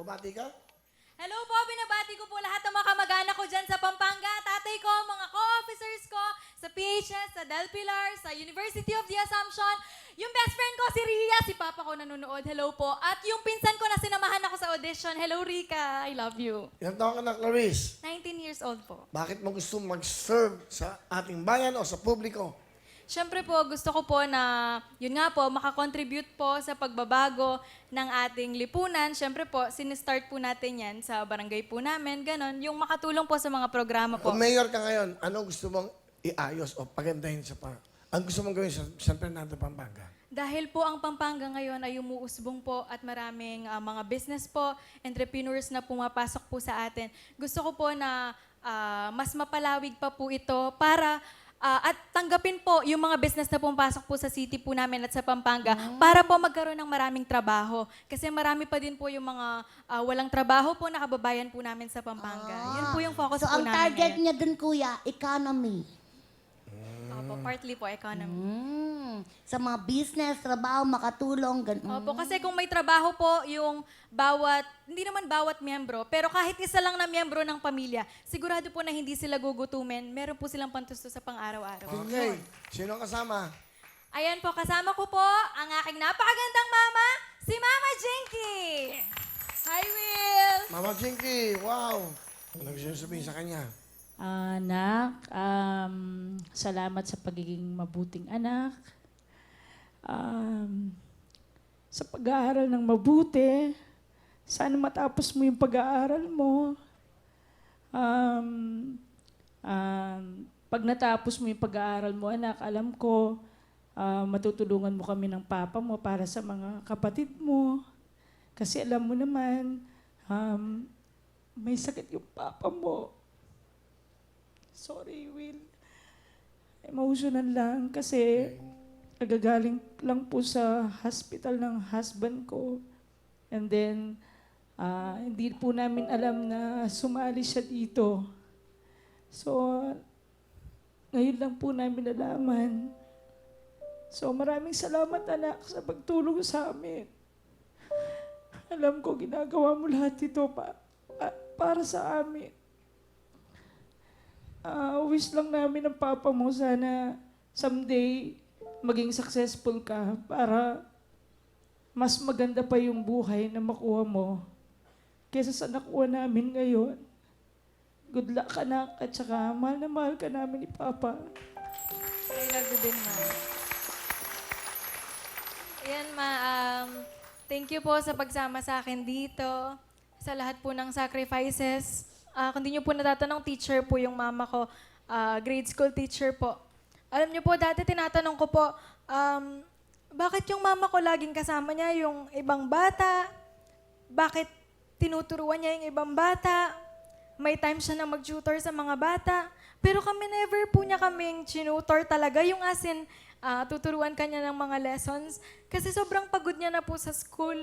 Bumabati ka? Hello po, binabati ko po lahat ng mga kamag-anak ko dyan sa Pampanga, tatay ko, mga co-officers ko, sa PHS, sa Del Pilar, sa University of the Assumption. Yung best friend ko, si Ria, si Papa ko nanonood, hello po. At yung pinsan ko na sinamahan ako sa audition, hello Rika, I love you. Ilang taon ka na, Clarice? 19 years old po. Bakit mo gusto mag-serve sa ating bayan o sa publiko? Siyempre po, gusto ko po na, yun nga po, makakontribute po sa pagbabago ng ating lipunan. Siyempre po, sinistart po natin yan sa barangay po namin, ganon. Yung makatulong po sa mga programa po. Kung mayor ka ngayon, ano gusto mong iayos o pagandahin sa ang gusto mong gawin sa San Fernando, Pampanga? Dahil po ang Pampanga ngayon ay umuusbong po at maraming mga business po, entrepreneurs na pumapasok po sa atin. Gusto ko po na mas mapalawig pa po ito para at tanggapin po yung mga business na pumapasok po sa city po namin at sa Pampanga para po magkaroon ng maraming trabaho. Kasi marami pa din po yung mga walang trabaho po na kababayan po namin sa Pampanga. Yun po yung focus So, po ang namin target ngayon. niya dun, kuya, economy. Opo, partly po economy. Sa mga business, trabaho, makatulong, ganun. Opo, kasi kung may trabaho po yung hindi naman bawat miyembro, pero kahit isa lang na miyembro ng pamilya, sigurado po na hindi sila gugutumin, meron po silang pantusto sa pang-araw-araw. Okay. Sino ang kasama? Ayan po, kasama ko po ang aking napakagandang mama, si Mama Jinky! Hi, Will! Mama Jinky, wow. Ano gusto niyo sabihin sa kanya? Anak, salamat sa pagiging mabuting anak. Sa pag-aaral ng mabuti, sana matapos mo yung pag-aaral mo. Pag natapos mo yung pag-aaral mo, anak, alam ko, matutulungan mo kami ng papa mo para sa mga kapatid mo. Kasi alam mo naman, may sakit yung papa mo. Sorry, Will. Emotional lang kasi nagagaling lang po sa hospital ng husband ko. And then, hindi po namin alam na sumali siya dito. So, ngayon lang po namin nalaman. So, maraming salamat, anak, sa pagtulong sa amin. Alam ko, ginagawa mo lahat ito para sa amin. Wish lang namin ng papa mo sana someday maging successful ka para mas maganda pa yung buhay na makuha mo kaysa sa nakuha namin ngayon. Good luck, anak, at saka mahal na mahal ka namin ni Papa. I love you din, Ma. Ayan, Ma. Thank you po sa pagsama sa akin dito, sa lahat po ng sacrifices. Kung di nyo po natatanong, teacher po yung mama ko. Grade school teacher po. Alam nyo po, dati tinatanong ko po, bakit yung mama ko laging kasama niya yung ibang bata? Bakit tinuturuan niya yung ibang bata? May time siya na mag-tutor sa mga bata. Pero kami never po niya kaming tinutor talaga. Yung asin, tuturuan kanya ng mga lessons. Kasi sobrang pagod niya na po sa school.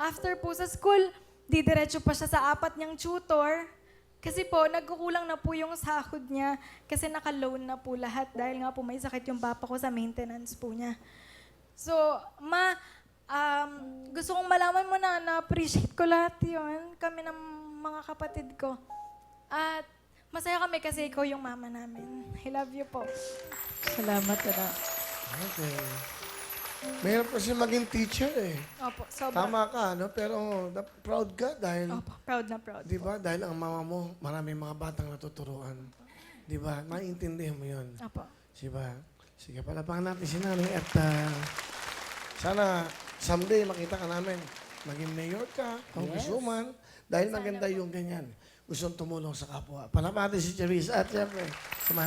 After po sa school, didiretso pa siya sa 4 niyang tutor. Kasi po, nagkukulang na po yung sahod niya kasi naka-loan na po lahat dahil nga po may sakit yung papa ko sa maintenance po niya. So, Ma, gusto kong malaman mo na na-appreciate ko lahat yun, kami ng mga kapatid ko. At masaya kami kasi ikaw yung mama namin. I love you po. Salamat, anak. Okay. Mahirap kasi maging teacher eh. Opo, sobra. Tama ka, no? Pero proud ka dahil, Opo, proud na proud. di ba, dahil ang mama mo, maraming mga batang natuturuan. Di ba? Maintindihan mo yun. Opo. Diba? Sige, palapakan natin si nanay at sana someday makita ka namin. Maging mayor ka, congresswoman, dahil maganda yung ganyan. Gustong tumulong sa kapwa. Palapakan natin si Charisse at syempre, samahan